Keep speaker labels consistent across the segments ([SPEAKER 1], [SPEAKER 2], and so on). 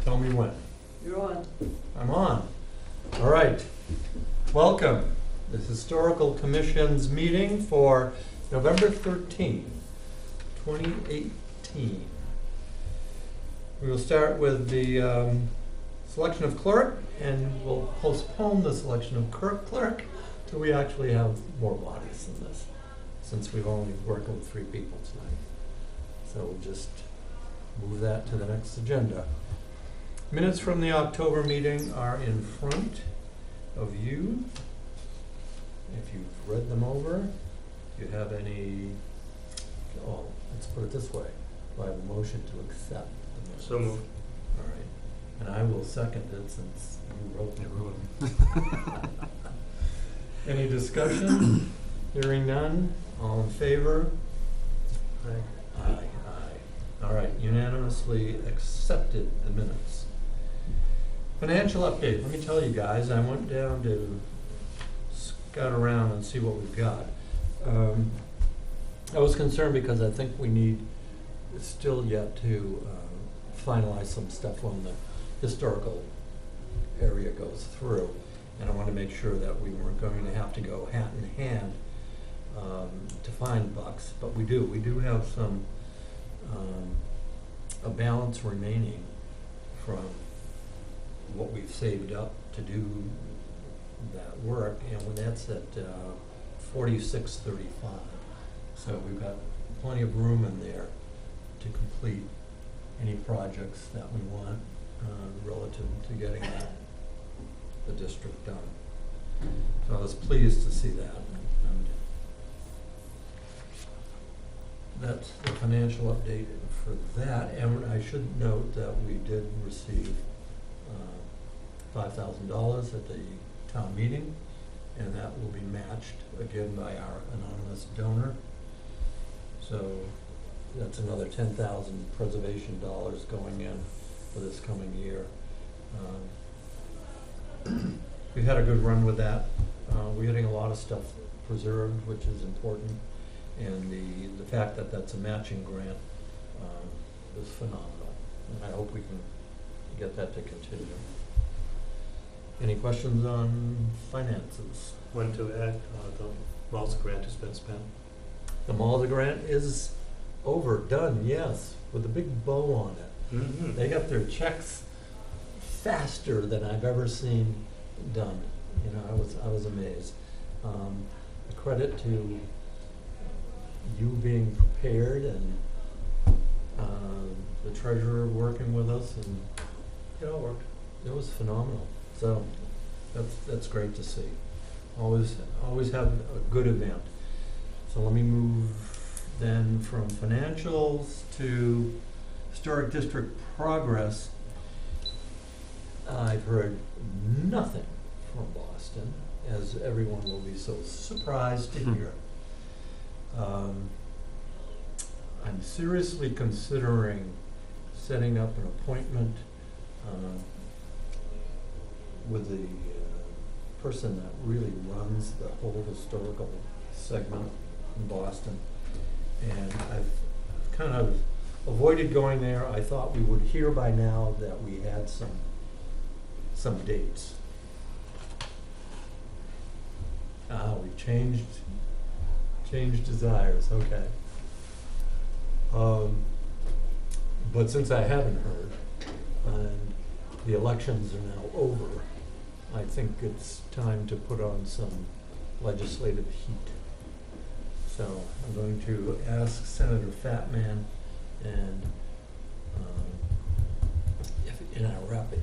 [SPEAKER 1] Tell me when.
[SPEAKER 2] You're on.
[SPEAKER 1] I'm on. All right. Welcome. The Historical Commission's meeting for November 13, 2018. We will start with the selection of clerk, and we'll postpone the selection of clerk till we actually have more bodies than this, since we've only worked with 3 people tonight. So we'll just move that to the next agenda. Minutes from the October meeting are in front of you. If you've read them over, if you have any, let's put it this way. Do I have a motion to accept the minutes?
[SPEAKER 3] So moved.
[SPEAKER 1] All right. And I will second it since you wrote them. Any discussion? Hearing none. All in favor? Aye. Aye. All right, unanimously accepted the minutes. Financial update. Let me tell you guys, I went down to scout around and see what we've got. I was concerned because I think we need still yet to finalize some stuff when the historical area goes through. And I want to make sure that we weren't going to have to go hat in hand to find bucks, but we do. We do have some a balance remaining from what we've saved up to do that work, and when that's at 4635. So we've got plenty of room in there to complete any projects that we want relative to getting the district done. So I was pleased to see that. And that's the financial update for that. And I should note that we did receive $5,000 at the town meeting, and that will be matched again by our anonymous donor. So that's another $10,000 preservation dollars going in for this coming year. We've had a good run with that. We're getting a lot of stuff preserved, which is important, and the fact that that's a matching grant is phenomenal. And I hope we can get that to continue. Any questions on finances?
[SPEAKER 3] When to add, the Malta grant has been spent.
[SPEAKER 1] The Malta grant is done, yes, with a big bow on it.
[SPEAKER 3] Mm-hmm.
[SPEAKER 1] They got their checks faster than I've ever seen done. You know, I was amazed. A credit to you being prepared and the treasurer working with us, and
[SPEAKER 3] It all worked.
[SPEAKER 1] it was phenomenal. So that's great to see. Always have a good event. So let me move then from financials to historic district progress. I've heard nothing from Boston, as everyone will be so surprised to hear. I'm seriously considering setting up an appointment with the person that really runs the whole historical segment in Boston. And I've kind of avoided going there. I thought we would hear by now that we had some dates. We've changed desires, okay. But since I haven't heard, and the elections are now over, I think it's time to put on some legislative heat. So I'm going to ask Senator Fatman and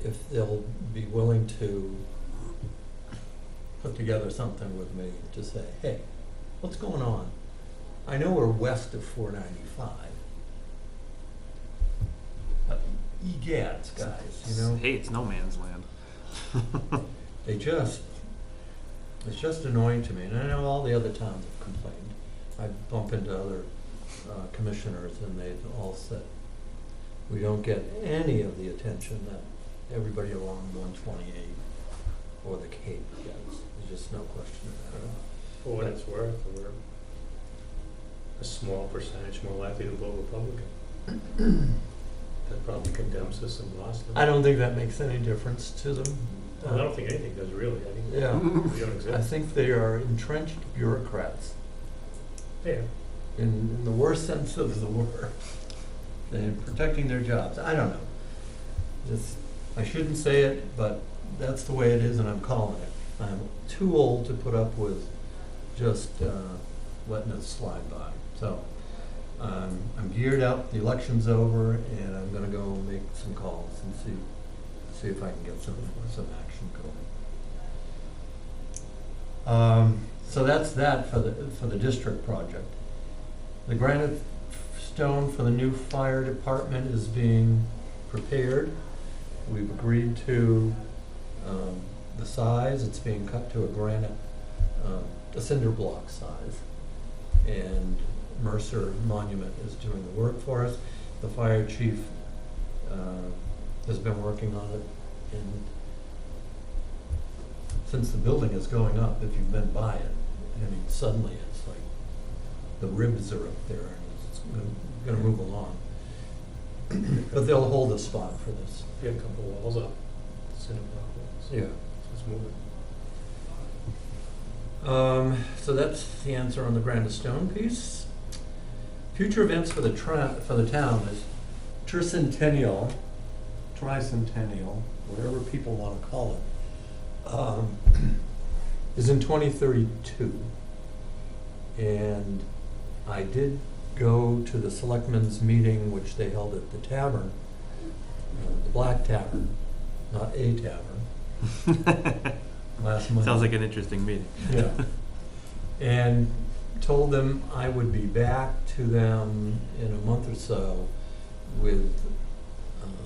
[SPEAKER 1] if they'll be willing to put together something with me to say, hey, what's going on? I know we're west of 495. But egads, guys, you know?
[SPEAKER 4] Hey, it's no man's land.
[SPEAKER 1] It's just annoying to me, and I know all the other towns have complained. I bump into other commissioners, and they've all said, we don't get any of the attention that everybody along 128 or the Cape gets. There's just no question about it.
[SPEAKER 3] For what it's worth, we're a small percentage more likely to vote Republican. That probably condemns us and lost them.
[SPEAKER 1] I don't think that makes any difference to them.
[SPEAKER 3] I don't think anything does really. I think
[SPEAKER 1] Yeah,
[SPEAKER 3] we don't
[SPEAKER 1] I
[SPEAKER 3] exist.
[SPEAKER 1] think they are entrenched bureaucrats
[SPEAKER 3] Yeah.
[SPEAKER 1] in the worst sense of the word. They're protecting their jobs. I don't know. Just, I shouldn't say it, but that's the way it is, and I'm calling it. I'm too old to put up with just letting it slide by. So I'm geared up. The election's over, and I'm going to go make some calls and see if I can get some action going. So that's that for the district project. The granite stone for the new fire department is being prepared. We've agreed to the size. It's being cut to a granite, a cinder block size. And Mercer Monument is doing the work for us. The fire chief has been working on it, and since the building is going up, if you've been by it, I mean, suddenly it's like the ribs are up there and it's going to move along. But they'll hold a spot for this.
[SPEAKER 3] You have a couple walls up, cinder block walls.
[SPEAKER 1] Yeah.
[SPEAKER 3] So it's moving.
[SPEAKER 1] So that's the answer on the granite stone piece. Future events for the town is tricentennial, whatever people want to call it, is in 2032. And I did go to the selectmen's meeting, which they held at the tavern, the Black Tavern, not a tavern, last month.
[SPEAKER 4] Sounds like an interesting meeting.
[SPEAKER 1] Yeah. And told them I would be back to them in a month or so with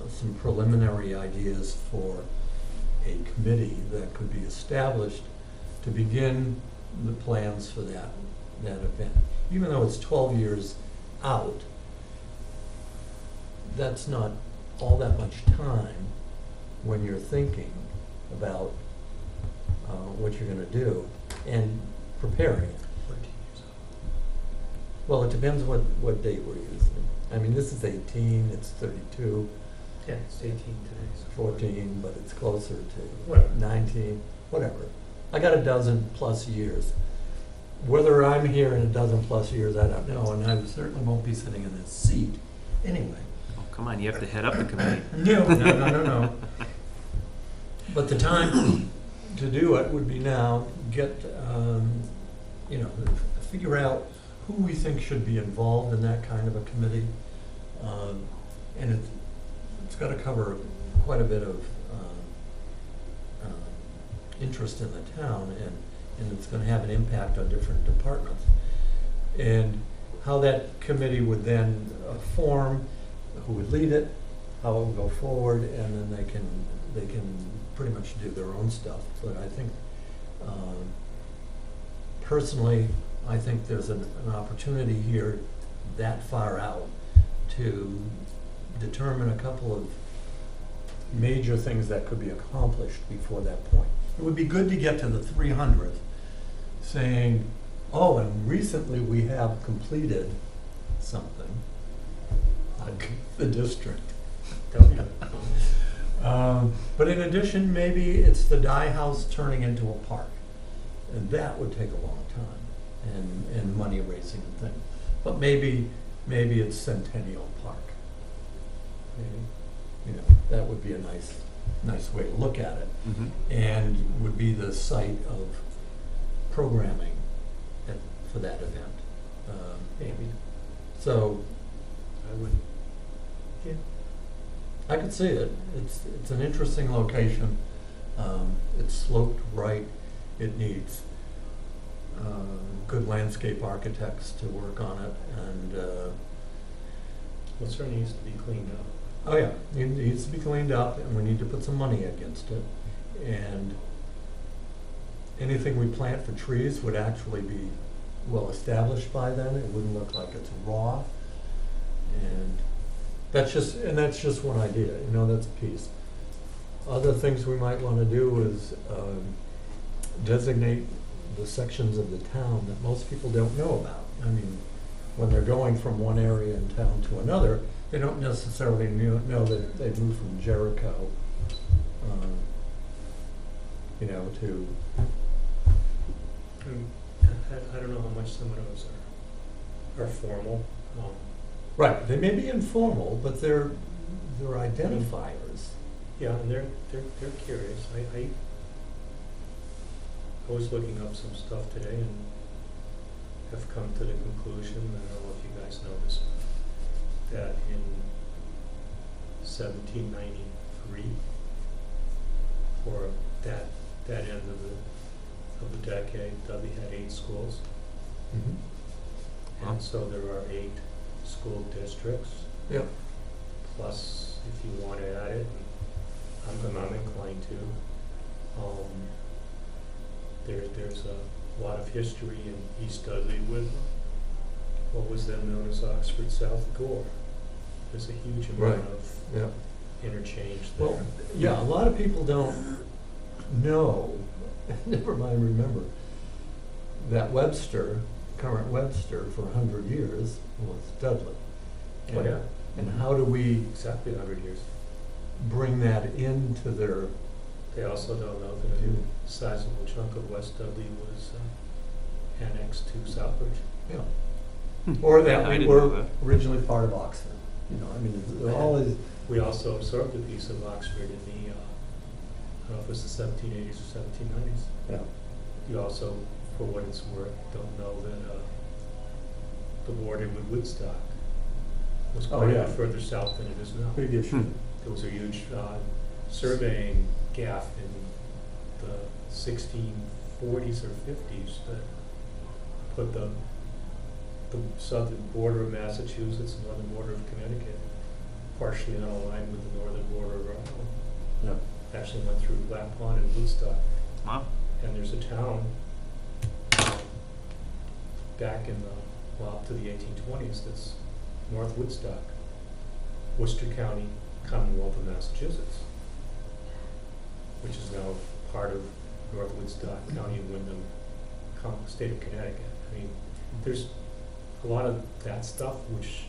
[SPEAKER 1] some preliminary ideas for a committee that could be established to begin the plans for that event. Even though it's 12 years out, that's not all that much time when you're thinking about what you're going to do and preparing it.
[SPEAKER 3] 14 years old.
[SPEAKER 1] Well, it depends what date we're using. I mean, this is 18, it's 32,
[SPEAKER 3] Yeah, it's 18 today. So
[SPEAKER 1] 14, but it's closer to
[SPEAKER 3] Whatever.
[SPEAKER 1] 19, whatever. I got a dozen plus years. Whether I'm here in a dozen plus years, I don't know, and I certainly won't be sitting in this seat anyway.
[SPEAKER 4] Oh, come on, you have to head up the committee.
[SPEAKER 1] No. But the time to do it would be now, get, figure out who we think should be involved in that kind of a committee. And it's got to cover quite a bit of interest in the town, and it's going to have an impact on different departments. And how that committee would then form, who would lead it, how it would go forward, and then they can pretty much do their own stuff. But I think, personally, I think there's an opportunity here that far out to determine a couple of major things that could be accomplished before that point. It would be good to get to the 300th saying, oh, and recently we have completed something, like the district. But in addition, maybe it's the Dye House turning into a park, and that would take a long time, and money raising and things. But maybe it's Centennial Park. Maybe, that would be a nice way to look at it,
[SPEAKER 4] Mhm.
[SPEAKER 1] and would be the site of programming for that event.
[SPEAKER 3] maybe.
[SPEAKER 1] So
[SPEAKER 3] I would. Yeah.
[SPEAKER 1] I could see it. It's an interesting location. It's sloped right. It needs good landscape architects to work on it, and
[SPEAKER 3] Well, it certainly needs to be cleaned up.
[SPEAKER 1] oh yeah, it needs to be cleaned up, and we need to put some money against it. And anything we plant for trees would actually be well established by then. It wouldn't look like it's raw. And that's just one idea. That's a piece. Other things we might want to do is designate the sections of the town that most people don't know about. I mean, when they're going from one area in town to another, they don't necessarily know that they've moved from Jericho, you know, to,
[SPEAKER 3] I don't know how much some of those are formal.
[SPEAKER 1] right, they may be informal, but they're identifiers.
[SPEAKER 3] Yeah, and they're curious. I was looking up some stuff today and have come to the conclusion, I don't know if you guys know this, that in 1793, or that end of the decade, Dudley had 8 schools.
[SPEAKER 1] Mm-hmm.
[SPEAKER 3] And so there are 8 school districts.
[SPEAKER 1] Yeah.
[SPEAKER 3] Plus, if you want to add it, I'm inclined to. There's a lot of history in East Dudley with what was then known as Oxford South Gore. There's a huge amount of
[SPEAKER 1] Yeah.
[SPEAKER 3] interchange there.
[SPEAKER 1] Well, yeah, a lot of people don't know, never mind remember, that Webster, current Webster, for 100 years was Dudley.
[SPEAKER 3] Oh, yeah.
[SPEAKER 1] And how do we
[SPEAKER 3] Exactly 100 years.
[SPEAKER 1] bring that into their,
[SPEAKER 3] They also don't know that a sizable chunk of West Dudley was annexed to Southbridge.
[SPEAKER 1] yeah, or
[SPEAKER 4] I
[SPEAKER 1] that we
[SPEAKER 4] didn't know
[SPEAKER 1] were
[SPEAKER 4] that.
[SPEAKER 1] originally part of Oxford? You know, I mean, there are all these,
[SPEAKER 3] We also absorbed a piece of Oxford in the, I don't know if it was the 1780s or 1790s.
[SPEAKER 1] yeah,
[SPEAKER 3] You also, for what it's worth, don't know that the border with Woodstock was
[SPEAKER 1] Oh,
[SPEAKER 3] quite a
[SPEAKER 1] yeah.
[SPEAKER 3] bit further south than it is now.
[SPEAKER 1] big issue.
[SPEAKER 3] There was a huge surveying gaffe in the 1640s or 50s that put the southern border of Massachusetts and northern border of Connecticut partially on a line with the northern border of Rhode Island.
[SPEAKER 1] Yeah.
[SPEAKER 3] Actually went through Black Pond and Woodstock.
[SPEAKER 4] Wow.
[SPEAKER 3] And there's a town back in the, well, up to the 1820s that's North Woodstock, Worcester County, Commonwealth of Massachusetts, which is now part of North Woodstock County and Wyndham, state of Connecticut. I mean, there's a lot of that stuff which,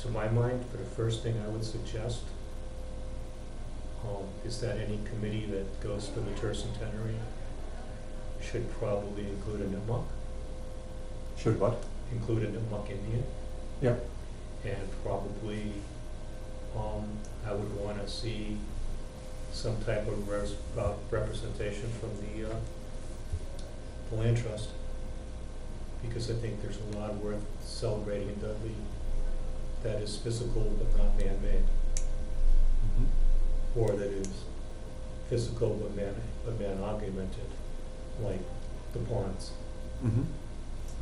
[SPEAKER 3] to my mind, for the first thing I would suggest is that any committee that goes for the tercentenary should probably include a Nipmuc,
[SPEAKER 1] Should what?
[SPEAKER 3] include a Nipmuc Indian,
[SPEAKER 1] Yeah.
[SPEAKER 3] and probably I would want to see some type of representation from the land trust, because I think there's a lot worth celebrating in Dudley that is physical but not man-made, or that is physical but man-augmented, like the ponds,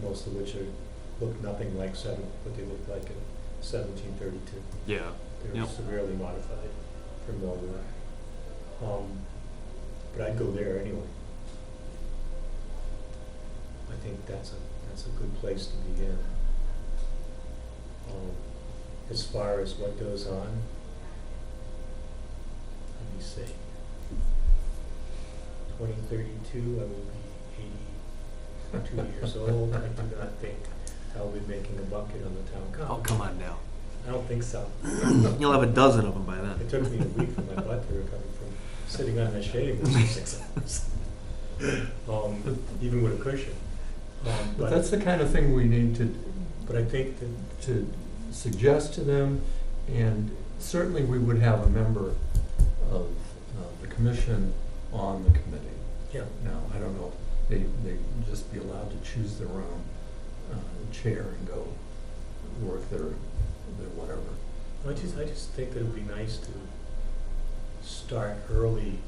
[SPEAKER 3] most of which look nothing like what they looked like in 1732.
[SPEAKER 4] Yeah.
[SPEAKER 3] They were
[SPEAKER 4] Yep.
[SPEAKER 3] severely modified for millwork. But I'd go there anyway. I think that's a good place to begin. As far as what goes on, let me see. 2032, I will be 82 years old. I do not think I'll be making a bucket on the town
[SPEAKER 4] Oh,
[SPEAKER 3] common.
[SPEAKER 4] come on now.
[SPEAKER 3] I don't think so.
[SPEAKER 4] You'll have a dozen of them by then.
[SPEAKER 3] It took me a week for my butt to recover from sitting on that shade for 6 hours. Even with a cushion.
[SPEAKER 1] But that's the kind of thing we need
[SPEAKER 3] But I think that,
[SPEAKER 1] to suggest to them, and certainly we would have a member of the commission on the committee.
[SPEAKER 3] yeah,
[SPEAKER 1] Now, I don't know, they just be allowed to choose their own chair and go work their whatever.
[SPEAKER 3] I just think that it would be nice to start early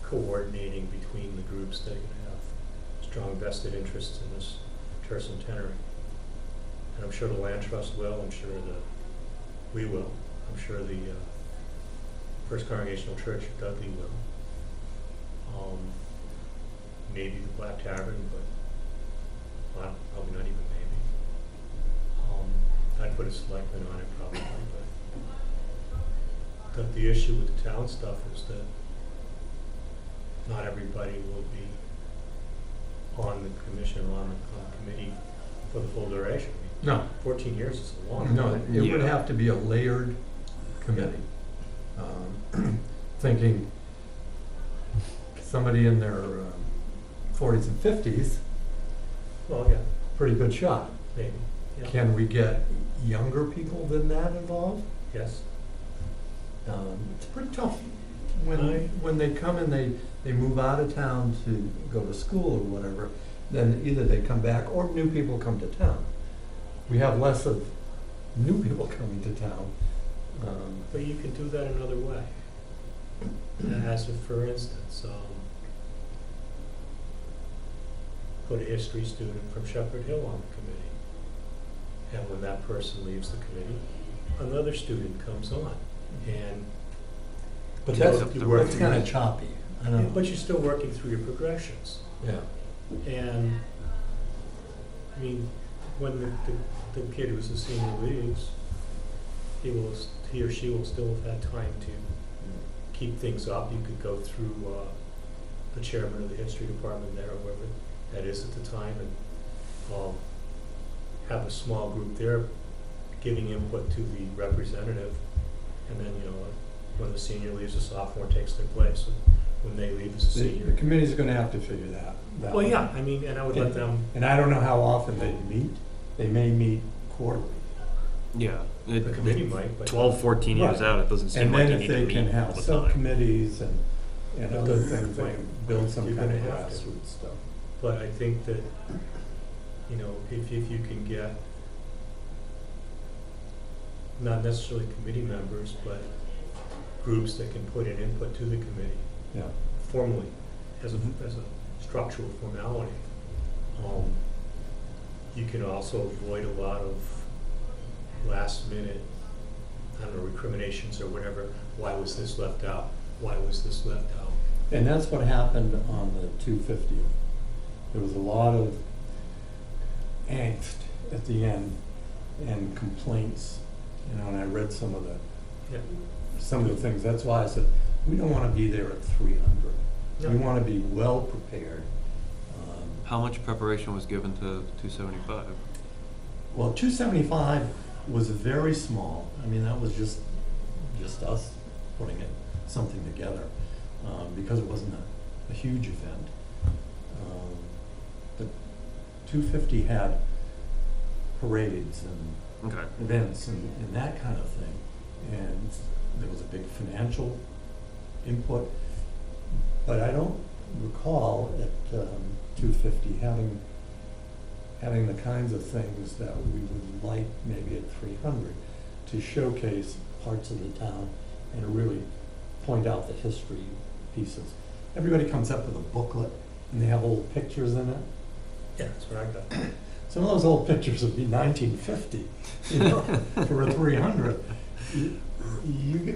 [SPEAKER 3] coordinating between the groups that are going to have strong vested interests in this tercentenary. And I'm sure the Land Trust will, I'm sure that we will, I'm sure the First Congregational Church of Dudley will. Maybe the Black Tavern, but well, probably not even maybe. I'd put a selectman on it probably, but the issue with the town stuff is that not everybody will be on the commission or on the committee for the full duration.
[SPEAKER 1] No,
[SPEAKER 3] 14 years is a long
[SPEAKER 1] no,
[SPEAKER 3] time.
[SPEAKER 1] it would
[SPEAKER 4] Yeah.
[SPEAKER 1] have to be a layered committee. Thinking somebody in their 40s and 50s,
[SPEAKER 3] Well, yeah,
[SPEAKER 1] pretty good shot.
[SPEAKER 3] maybe, yeah.
[SPEAKER 1] Can we get younger people than that involved?
[SPEAKER 3] Yes,
[SPEAKER 1] It's pretty tough when they come and they move out of town to go to school or whatever, then either they come back or new people come to town. We have less of new people coming to town.
[SPEAKER 3] but you can do that another way. As if, for instance, put a history student from Shepherd Hill on the committee. And when that person leaves the committee, another student comes on. And
[SPEAKER 1] But
[SPEAKER 3] You
[SPEAKER 1] that's,
[SPEAKER 3] go- you work
[SPEAKER 1] that's
[SPEAKER 3] through
[SPEAKER 1] kind
[SPEAKER 3] it.
[SPEAKER 1] of choppy, I don't know.
[SPEAKER 3] but you're still working through your progressions.
[SPEAKER 1] Yeah,
[SPEAKER 3] And, I mean, when the kid who's a senior leaves, he or she will still have had time to keep things up. You could go through the chairman of the history department there, or whoever that is at the time, and have a small group there giving input to the representative. And then, when the senior leaves, the sophomore takes their place. When they leave as a
[SPEAKER 1] the
[SPEAKER 3] senior.
[SPEAKER 1] committee's gonna have to figure that
[SPEAKER 3] Well,
[SPEAKER 1] out.
[SPEAKER 3] yeah, I mean, and I would let them,
[SPEAKER 1] And I don't know how often they meet. They may meet quarterly.
[SPEAKER 4] Yeah.
[SPEAKER 3] the committee might, but.
[SPEAKER 4] 12, 14 years
[SPEAKER 1] Right.
[SPEAKER 4] out, it doesn't seem
[SPEAKER 1] And
[SPEAKER 4] like
[SPEAKER 1] then
[SPEAKER 4] you
[SPEAKER 1] if
[SPEAKER 4] need to
[SPEAKER 1] they
[SPEAKER 4] meet
[SPEAKER 1] can
[SPEAKER 4] all
[SPEAKER 1] have
[SPEAKER 4] the time.
[SPEAKER 1] subcommittees and
[SPEAKER 3] But
[SPEAKER 1] other
[SPEAKER 3] the-
[SPEAKER 1] things, they can build some
[SPEAKER 3] You're
[SPEAKER 1] kind of
[SPEAKER 3] gonna have to.
[SPEAKER 1] grassroots stuff.
[SPEAKER 3] But I think that, if you can get, not necessarily committee members, but groups that can put in input to the committee
[SPEAKER 1] Yeah.
[SPEAKER 3] formally, as a structural formality, you can also avoid a lot of last minute, I don't know, recriminations or whatever. Why was this left out? Why was this left out?
[SPEAKER 1] And that's what happened on the 250. There was a lot of angst at the end and complaints, and I read some of the things. That's why I said, we don't want to be there at 300. We
[SPEAKER 3] No.
[SPEAKER 1] want to be well prepared.
[SPEAKER 4] How much preparation was given to 275?
[SPEAKER 1] Well, 275 was very small. I mean, that was just us putting something together, because it wasn't a huge event. The 250 had parades and
[SPEAKER 4] Okay.
[SPEAKER 1] events and that kind of thing. And there was a big financial input. But I don't recall at 250 having the kinds of things that we would like maybe at 300 to showcase parts of the town and really point out the history pieces. Everybody comes up with a booklet and they have old pictures in it.
[SPEAKER 3] Yeah, that's what I got.
[SPEAKER 1] Some of those old pictures would be 1950, for a 300.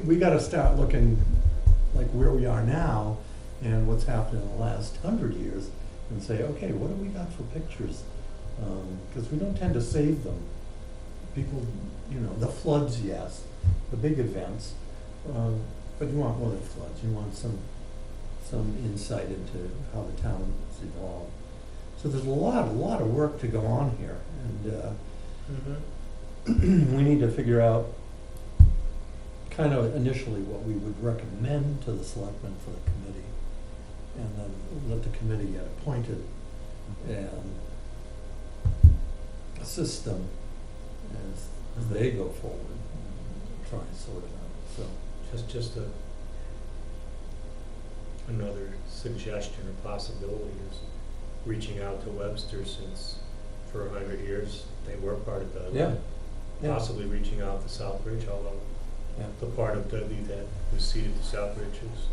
[SPEAKER 1] We got to start looking like where we are now and what's happened in the last 100 years and say, okay, what do we got for pictures? Because we don't tend to save them. People, the floods, yes, the big events, but you want more than floods. You want some insight into how the town has evolved. So there's a lot of work to go on here, and we need to figure out kind of initially what we would recommend to the selectmen for the committee, and then let the committee get appointed and assist them as they go forward and try and sort it out. So
[SPEAKER 3] Just another suggestion or possibility is reaching out to Webster, since for 100 years they were part of Dudley.
[SPEAKER 1] yeah.
[SPEAKER 3] Possibly reaching out to Southbridge, although
[SPEAKER 1] Yeah.
[SPEAKER 3] the part of Dudley that was ceded to Southbridge is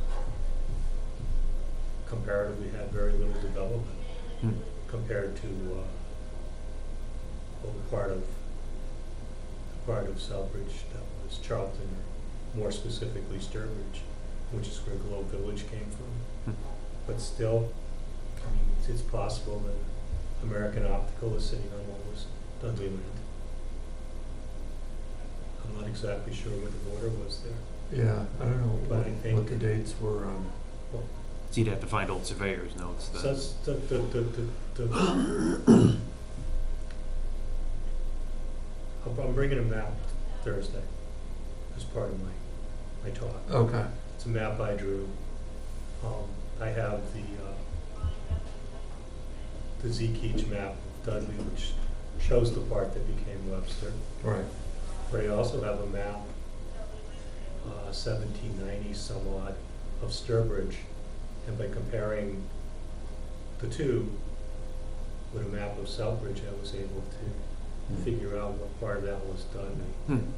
[SPEAKER 3] comparatively had very little development
[SPEAKER 4] Hmm.
[SPEAKER 3] compared to the part of Southbridge that was Charlton, or more specifically Sturbridge, which is where Globe Village came from.
[SPEAKER 4] Hmm.
[SPEAKER 3] But still, I mean, it's possible that American Optical is sitting on what was Dudley land. I'm not exactly sure what the border was there.
[SPEAKER 1] Yeah, I don't know
[SPEAKER 3] But I think-
[SPEAKER 1] what the dates were on.
[SPEAKER 4] So you'd have to find old surveyor's notes then.
[SPEAKER 3] So that's the I'm bringing a map Thursday as part of my talk.
[SPEAKER 1] Okay.
[SPEAKER 3] It's a map I drew. I have the Keach map, Dudley, which shows the part that became Webster.
[SPEAKER 1] Right.
[SPEAKER 3] But I also have a map, 1790 some odd, of Sturbridge, and by comparing the two with a map of Southbridge, I was able to figure out what part of that was Dudley. And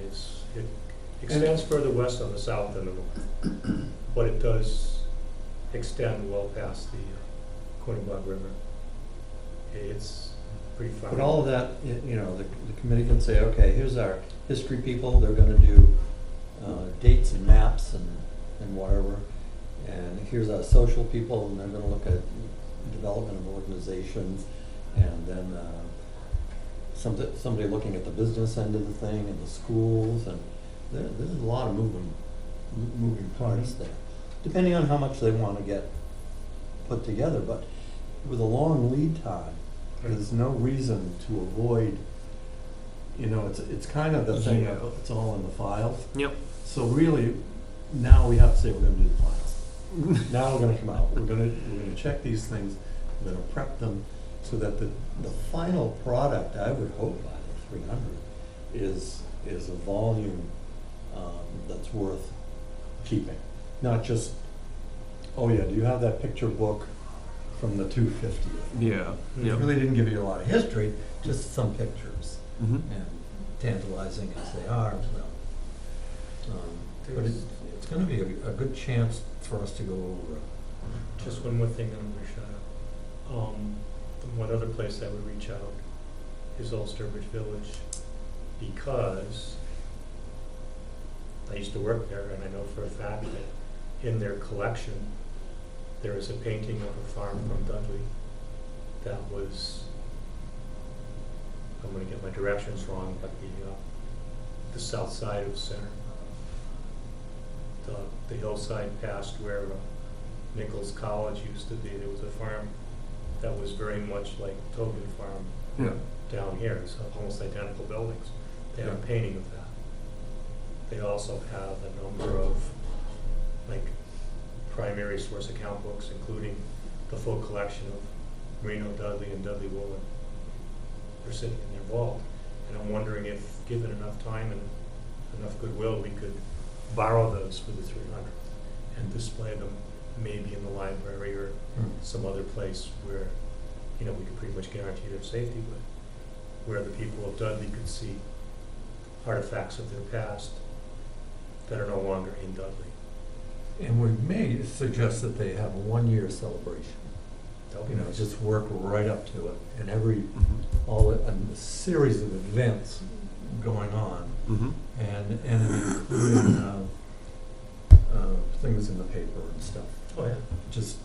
[SPEAKER 3] it extends further west on the south than the north, but it does extend well past the Quinnebog River. It's pretty far.
[SPEAKER 2] But all of that, you know, the committee can say, okay, here's our history people, they're gonna do dates and maps and whatever. And here's our social people, and they're gonna look at development of organizations, and then somebody looking at the business end of the thing, and the schools, and there's a lot of moving parts there, depending on how much they wanna get put together. But with a long lead time, there's no reason to avoid, you know, it's kind of the thing of it's all in the files.
[SPEAKER 4] Yep.
[SPEAKER 2] So really, now we have to say we're gonna do the files. Now we're gonna come out, we're gonna check these things, we're gonna prep them, so that the final product, I would hope by the 300, is a volume that's worth keeping. Not just, oh yeah, do you have that picture book from the 250th?
[SPEAKER 4] Yeah.
[SPEAKER 1] It
[SPEAKER 4] Yep.
[SPEAKER 1] really didn't give you a lot of history, just some pictures.
[SPEAKER 4] Mm-hmm.
[SPEAKER 1] And tantalizing as they are, but it's gonna be a good chance for us to go over.
[SPEAKER 3] Just one more thing that I'm gonna shout out. One other place I would reach out is Old Sturbridge Village, because I used to work there, and I know for a fact that in their collection, there is a painting of a farm from Dudley that was, I'm gonna get my directions wrong, but the south side of the center. The hillside past where Nichols College used to be, there was a farm that was very much like Tobin Farm
[SPEAKER 1] Yeah.
[SPEAKER 3] down here. It's almost identical buildings. They have a
[SPEAKER 1] Yeah.
[SPEAKER 3] painting of that. They also have a number of like primary source account books, including the full collection of Reno Dudley and Dudley Woolen. They're sitting in their vault. And I'm wondering if, given enough time and enough goodwill, we could borrow those for the 300 and display them maybe in the library or some other place where, you know, we could pretty much guarantee their safety, but where the people of Dudley could see artifacts of their past that are no longer in Dudley.
[SPEAKER 1] And we may suggest that they have a 1-year celebration.
[SPEAKER 3] That'll be
[SPEAKER 1] You know,
[SPEAKER 3] nice.
[SPEAKER 1] just work right up to it, and
[SPEAKER 4] Mm-hmm.
[SPEAKER 1] a series of events going on,
[SPEAKER 4] Mm-hmm.
[SPEAKER 1] and including things in the paper and stuff.
[SPEAKER 3] Oh, yeah.
[SPEAKER 1] Just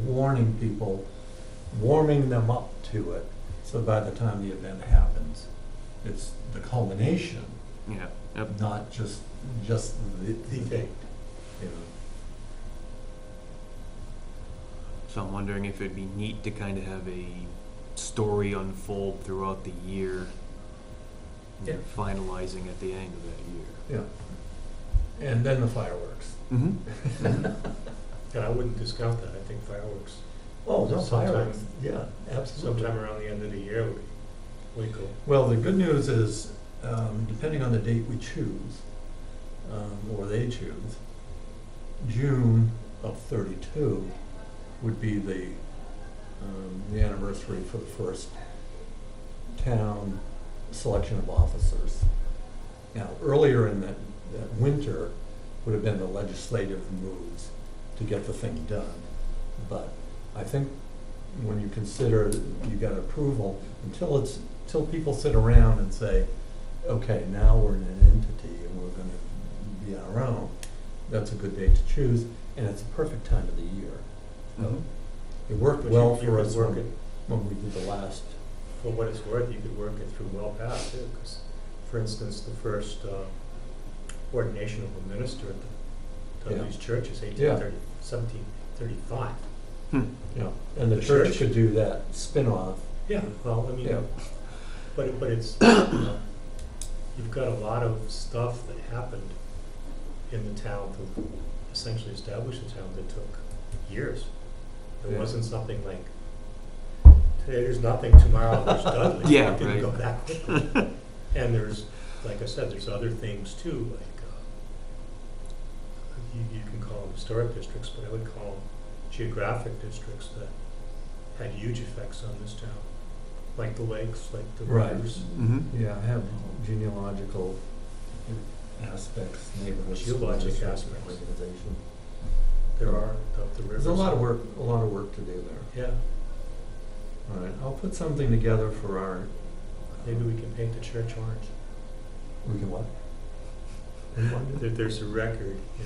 [SPEAKER 1] warning people, warming them up to it, so by the time the event happens, it's the culmination,
[SPEAKER 4] Yeah. Yep.
[SPEAKER 1] not just the
[SPEAKER 3] thing.
[SPEAKER 1] you know.
[SPEAKER 4] So I'm wondering if it'd be neat to kind of have a story unfold throughout the year, and
[SPEAKER 3] Yeah.
[SPEAKER 4] finalizing at the end of that year.
[SPEAKER 1] Yeah. And then the fireworks.
[SPEAKER 4] Mm-hmm.
[SPEAKER 3] And I wouldn't discount that. I think fireworks
[SPEAKER 1] Oh, no,
[SPEAKER 3] Sometime-
[SPEAKER 1] fireworks, yeah, absolutely.
[SPEAKER 3] sometime around the end of the year would be way cool.
[SPEAKER 1] Well, the good news is, depending on the date we choose, or they choose, June of 32 would be the anniversary for the first town selection of officers. Now, earlier in that winter would have been the legislative moves to get the thing done. But I think when you consider you got approval, until people sit around and say, okay, now we're in an entity and we're gonna be our own, that's a good date to choose, and it's a perfect time of the year.
[SPEAKER 4] Mhm.
[SPEAKER 1] It worked
[SPEAKER 3] But
[SPEAKER 1] well
[SPEAKER 3] you
[SPEAKER 1] for
[SPEAKER 3] could
[SPEAKER 1] us
[SPEAKER 3] work it,
[SPEAKER 1] when we did the last.
[SPEAKER 3] for what it's worth, you could work it through well past too, because, for instance, the first ordination of a minister at the Dudley's church is 1735.
[SPEAKER 1] Yeah, and the
[SPEAKER 3] The
[SPEAKER 1] church
[SPEAKER 3] church.
[SPEAKER 1] could do that spin-off.
[SPEAKER 3] Yeah, well, I mean,
[SPEAKER 1] Yeah.
[SPEAKER 3] but it's, you know, you've got a lot of stuff that happened in the town to essentially establish the town that took years. It
[SPEAKER 1] Yeah.
[SPEAKER 3] wasn't something like, today there's nothing, tomorrow there's Dudley.
[SPEAKER 4] Yeah,
[SPEAKER 3] It didn't
[SPEAKER 4] right.
[SPEAKER 3] go that quickly. And there's, like I said, there's other things too, like, you can call them historic districts, but I would call them geographic districts that had huge effects on this town. Like the lakes, like the
[SPEAKER 1] Right.
[SPEAKER 3] rivers.
[SPEAKER 4] Mm-hmm.
[SPEAKER 1] Yeah, I have genealogical aspects, neighborhood.
[SPEAKER 3] Geologic
[SPEAKER 1] schools,
[SPEAKER 3] aspects.
[SPEAKER 1] Organization.
[SPEAKER 3] There are the rivers.
[SPEAKER 1] There's a lot of work to do there.
[SPEAKER 3] Yeah,
[SPEAKER 1] All right, I'll put something together for our.
[SPEAKER 3] maybe we can paint the church orange.
[SPEAKER 1] We can what? What do you want to do?
[SPEAKER 3] There's a record in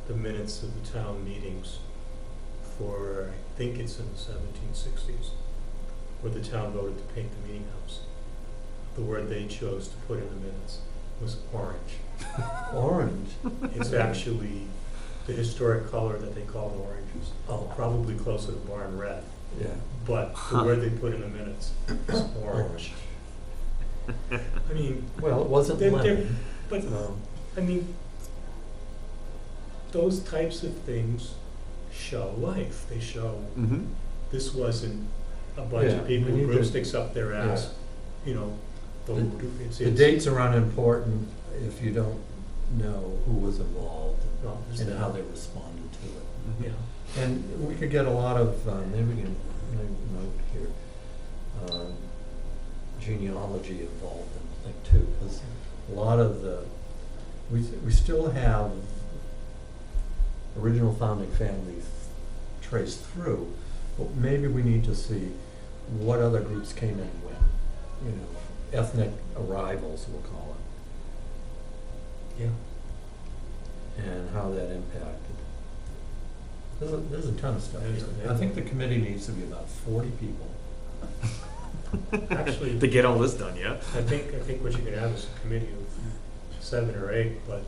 [SPEAKER 3] the minutes of the town meetings for, I think it's in the 1760s, where the town voted to paint the meeting house. The word they chose to put in the minutes was orange.
[SPEAKER 1] Orange.
[SPEAKER 3] It's actually the historic color that they called orange is
[SPEAKER 1] Oh,
[SPEAKER 3] probably closer to barn red,
[SPEAKER 1] yeah.
[SPEAKER 3] but the word they put in the minutes is orange. I mean,
[SPEAKER 1] Well, it wasn't
[SPEAKER 3] They're-
[SPEAKER 1] lemon.
[SPEAKER 3] but
[SPEAKER 1] So,
[SPEAKER 3] I mean, those types of things show life. They show
[SPEAKER 4] Mm-hmm.
[SPEAKER 3] this wasn't a bunch
[SPEAKER 1] Yeah,
[SPEAKER 3] of people
[SPEAKER 1] we
[SPEAKER 3] with
[SPEAKER 1] need to-
[SPEAKER 3] broomsticks up their ass, you know,
[SPEAKER 1] the dates are unimportant if you don't know who was involved
[SPEAKER 3] Well, there's
[SPEAKER 1] and
[SPEAKER 3] that.
[SPEAKER 1] how they responded to it.
[SPEAKER 3] Yeah,
[SPEAKER 1] And we could get a lot of, maybe we can make a note here, genealogy involved in the thing too, because a lot of we still have original founding families traced through, but maybe we need to see what other groups came in when, you know, ethnic arrivals, we'll call
[SPEAKER 3] yeah.
[SPEAKER 1] it, and how that impacted. There's a ton of stuff
[SPEAKER 3] There's-
[SPEAKER 1] here. I think the committee needs to be about 40 people.
[SPEAKER 3] Actually,
[SPEAKER 4] To get all this done, yeah?
[SPEAKER 3] I think what you could have is a committee of 7 or 8, but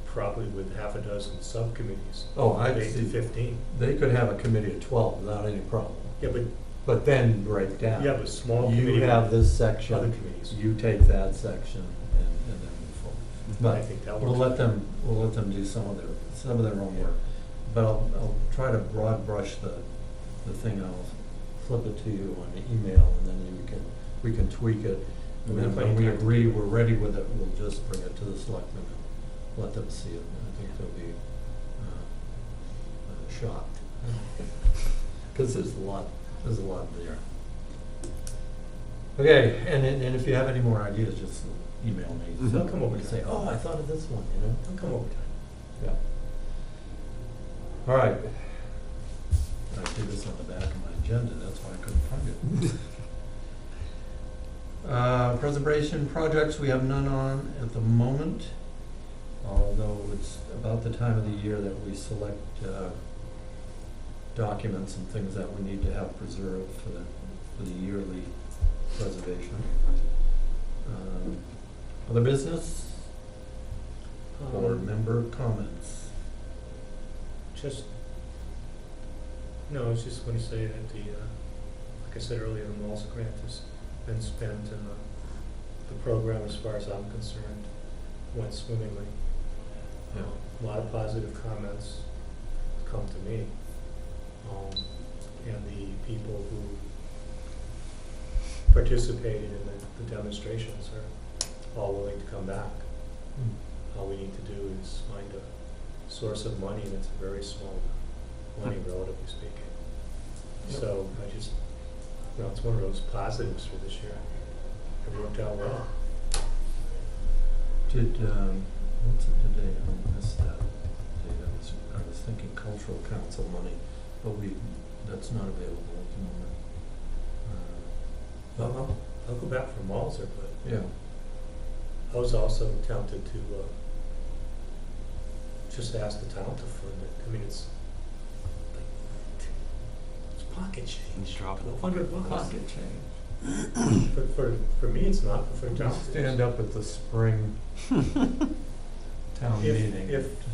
[SPEAKER 3] probably with half a dozen subcommittees.
[SPEAKER 1] Oh, I
[SPEAKER 3] 8 to
[SPEAKER 1] see.
[SPEAKER 3] 15.
[SPEAKER 1] They could have a committee of 12 without any problem,
[SPEAKER 3] Yeah, but
[SPEAKER 1] but then break down.
[SPEAKER 3] you have a small
[SPEAKER 1] You
[SPEAKER 3] committee
[SPEAKER 1] have
[SPEAKER 3] with
[SPEAKER 1] this section,
[SPEAKER 3] other committees.
[SPEAKER 1] you take that section, and then move forward.
[SPEAKER 3] I
[SPEAKER 1] But
[SPEAKER 3] think that
[SPEAKER 1] we'll
[SPEAKER 3] works.
[SPEAKER 1] let them do some of their own work. But I'll try to broad brush the thing. I'll flip it to you on the email, and then we can tweak it. And
[SPEAKER 3] We have
[SPEAKER 1] then when
[SPEAKER 3] plenty
[SPEAKER 1] we
[SPEAKER 3] of time to
[SPEAKER 1] agree
[SPEAKER 3] do it.
[SPEAKER 1] we're ready with it, we'll just bring it to the selectmen and let them see it. I think they'll be shocked. Because there's a lot there. Okay, and if you have any more ideas, just email me.
[SPEAKER 4] Mhm.
[SPEAKER 3] They'll come over
[SPEAKER 1] And
[SPEAKER 3] to
[SPEAKER 1] say, oh, I thought of this one, you know?
[SPEAKER 3] They'll come over time.
[SPEAKER 1] Yeah. All right. I did this on the back of my agenda, that's why I couldn't find it. Preservation projects, we have none on at the moment, although it's about the time of the year that we select documents and things that we need to have preserved for the yearly preservation. Other business or member comments?
[SPEAKER 3] Just, no, I was just going to say that like I said earlier, the Malls grant has been spent and the program, as far as I'm concerned, went swimmingly.
[SPEAKER 1] Yeah.
[SPEAKER 3] A lot of positive comments come to me. And the people who participated in the demonstrations are all willing to come back. All we need to do is find a source of money, and it's a very small money, relatively speaking.
[SPEAKER 1] Yep.
[SPEAKER 3] So I just, it's one of those positives for this year. It worked out well.
[SPEAKER 1] Did, what's it today? I missed that. Dave, I was thinking cultural council money, but that's not available at the moment.
[SPEAKER 3] Well, I'll go back for Malzer, but
[SPEAKER 1] Yeah.
[SPEAKER 3] I was also tempted to just ask the town to fund it. I mean, it's pocket change.
[SPEAKER 4] Drop it.
[SPEAKER 3] $1,200.
[SPEAKER 1] Pocket change.
[SPEAKER 3] For me, it's not, but for the town.
[SPEAKER 1] Stand up at the spring town meeting.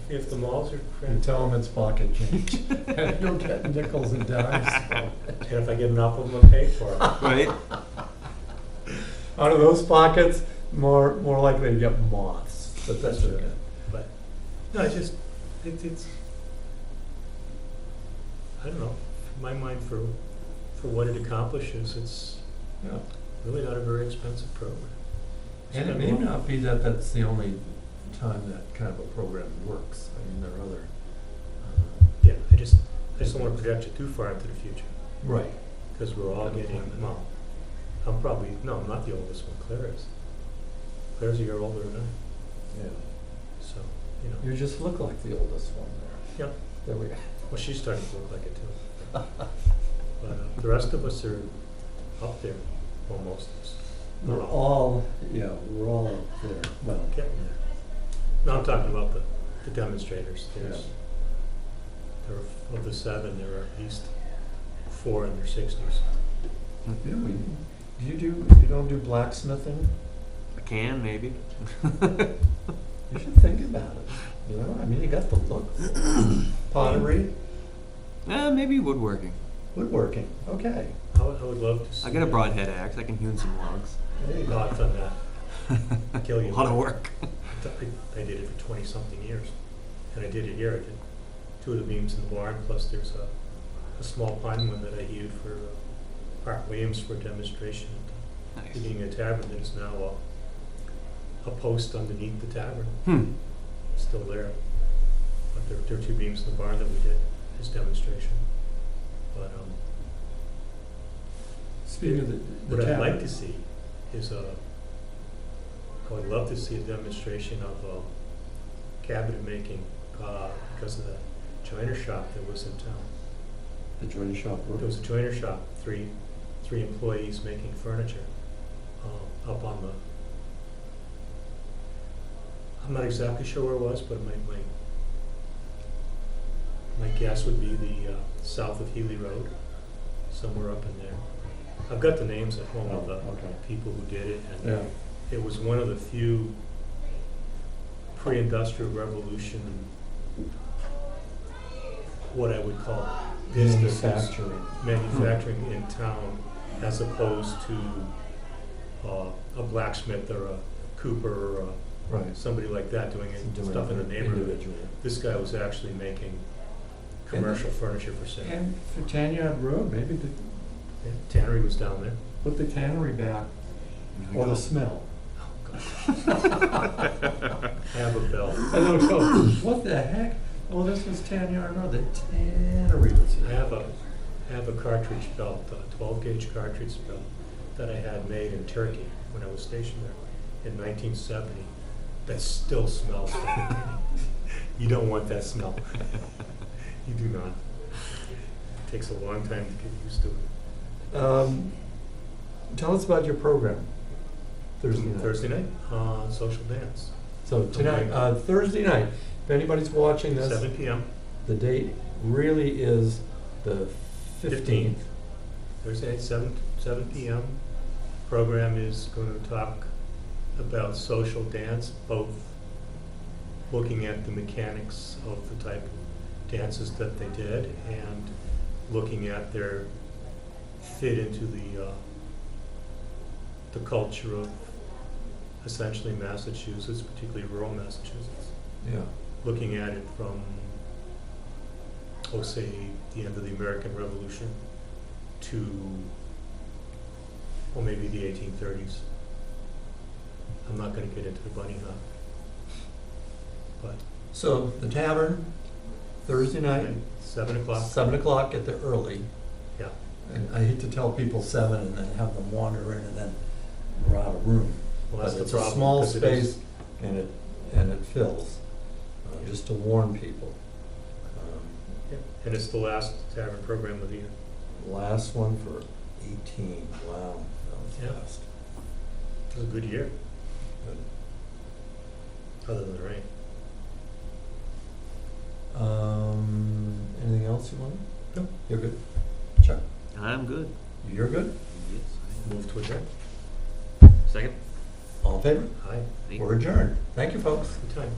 [SPEAKER 3] If the malls are
[SPEAKER 1] You tell them it's pocket change. And you'll get nickels and dimes.
[SPEAKER 3] and if I get enough of them, I'll pay for it.
[SPEAKER 4] Right?
[SPEAKER 1] All out of those pockets, more likely to get moths, but that's
[SPEAKER 3] Sure.
[SPEAKER 1] okay.
[SPEAKER 3] But, no, it's, I don't know, in my mind, for what it accomplishes, it's
[SPEAKER 1] Yeah.
[SPEAKER 3] really not a very expensive program.
[SPEAKER 1] And it may not be that that's the only time that kind of a program works. I mean, there are other.
[SPEAKER 3] Yeah, I just don't want to project it too far into the future,
[SPEAKER 1] Right.
[SPEAKER 3] because we're all getting, well, I'm probably, no, I'm not the oldest one, Claire is. Claire's a year older than I,
[SPEAKER 1] Yeah.
[SPEAKER 3] so, you know.
[SPEAKER 1] You just look like the oldest one there.
[SPEAKER 3] Yeah,
[SPEAKER 1] There we go.
[SPEAKER 3] well, she's starting to look like it too. But the rest of us are up there, well, most of us. Not
[SPEAKER 2] We're all, yeah, we're all up there, well,
[SPEAKER 3] Getting there. No, I'm talking about the demonstrators. There's, there are, of the 7, there are at least 4 in their 60s.
[SPEAKER 1] Yeah, you don't do blacksmithing?
[SPEAKER 4] I can, maybe.
[SPEAKER 1] You should think about it. You know, I mean, you got the look. Pottery,
[SPEAKER 4] Maybe woodworking.
[SPEAKER 1] woodworking. Okay.
[SPEAKER 3] I would love to see.
[SPEAKER 4] I got a broadhead axe. I can hewn some logs.
[SPEAKER 1] There you
[SPEAKER 3] No,
[SPEAKER 1] go.
[SPEAKER 3] I've done that. Kill
[SPEAKER 4] A
[SPEAKER 3] you.
[SPEAKER 4] lot of work.
[SPEAKER 3] I did it for 20-something years. And I did it here. I did 2 of the beams in the barn, plus there's a small pine one that I hewed for Art Williams for a demonstration at
[SPEAKER 4] Nice.
[SPEAKER 3] the beginning of the tavern that is now a post underneath the tavern.
[SPEAKER 4] Hmm.
[SPEAKER 3] Still there. But there are 2 beams in the barn that we did as demonstration. But
[SPEAKER 1] Speaking of the
[SPEAKER 3] what I'd like
[SPEAKER 1] tavern.
[SPEAKER 3] to see is I would love to see a demonstration of cabinet making because of the joiner shop that was in town.
[SPEAKER 2] the joint shop
[SPEAKER 3] There
[SPEAKER 2] work.
[SPEAKER 3] was a joiner shop, three employees making furniture up on the. I'm not exactly sure where it was, but my guess would be the south of Healy Road, somewhere up in there. I've got the names at home of the
[SPEAKER 2] Okay.
[SPEAKER 3] people who did it, and
[SPEAKER 1] Yeah.
[SPEAKER 3] it was one of the few pre-industrial revolution, what I would call businesses, manufacturing in town, as opposed to a blacksmith or a cooper or
[SPEAKER 1] Right.
[SPEAKER 3] somebody like that doing
[SPEAKER 1] Doing
[SPEAKER 3] stuff in the
[SPEAKER 1] it
[SPEAKER 3] neighborhood.
[SPEAKER 1] individually.
[SPEAKER 3] This guy was actually making commercial furniture for sale.
[SPEAKER 2] And for Tanyard Road, maybe to
[SPEAKER 3] Yeah, Tannery was down there.
[SPEAKER 2] put the tannery back, or the smell.
[SPEAKER 3] I have a bell.
[SPEAKER 2] And they'll go, what the heck? Oh, this was Tanyard Road, the tannery was
[SPEAKER 3] I
[SPEAKER 2] here.
[SPEAKER 3] have a cartridge belt, a 12-gauge cartridge belt that I had made in Turkey when I was stationed there in 1970 that still smells. You don't want that smell. You do not. It takes a long time to get used to it.
[SPEAKER 1] Tell us about your program. Thursday night.
[SPEAKER 3] Thursday night, social dance,
[SPEAKER 1] So tonight, Thursday night, if anybody's watching this,
[SPEAKER 3] 7 p.m.
[SPEAKER 1] the date really is the 15th.
[SPEAKER 3] Thursday night, 7 p.m. Program is going to talk about social dance, both looking at the mechanics of the type of dances that they did and looking at their fit into the culture of essentially Massachusetts, particularly rural Massachusetts.
[SPEAKER 1] Yeah.
[SPEAKER 3] Looking at it from, say, the end of the American Revolution to, well, maybe the 1830s. I'm not going to get into the bunny hop, but
[SPEAKER 1] So the tavern, Thursday night,
[SPEAKER 3] 7 o'clock.
[SPEAKER 1] 7 o'clock, get there early.
[SPEAKER 3] Yeah.
[SPEAKER 1] And I hate to tell people 7 and then have them wander in and then we're out of room.
[SPEAKER 3] Well, that's
[SPEAKER 1] But
[SPEAKER 3] the
[SPEAKER 1] it's
[SPEAKER 3] problem.
[SPEAKER 1] a small
[SPEAKER 3] 'cause it is-
[SPEAKER 1] space and it fills, just to warn people.
[SPEAKER 3] Yeah, and it's the last tavern program of the year.
[SPEAKER 1] Last one for 18, wow, that
[SPEAKER 3] Yeah.
[SPEAKER 1] was fast.
[SPEAKER 3] It was a good year,
[SPEAKER 1] Good.
[SPEAKER 3] other than the rain.
[SPEAKER 1] Anything else you want?
[SPEAKER 3] No.
[SPEAKER 1] You're good? Chuck,
[SPEAKER 4] I'm good.
[SPEAKER 1] you're good?
[SPEAKER 4] Yes.
[SPEAKER 3] Move to adjourn.
[SPEAKER 4] Second.
[SPEAKER 1] All in favor?
[SPEAKER 3] Aye,
[SPEAKER 1] We're adjourned. Thank you, folks.
[SPEAKER 3] good time.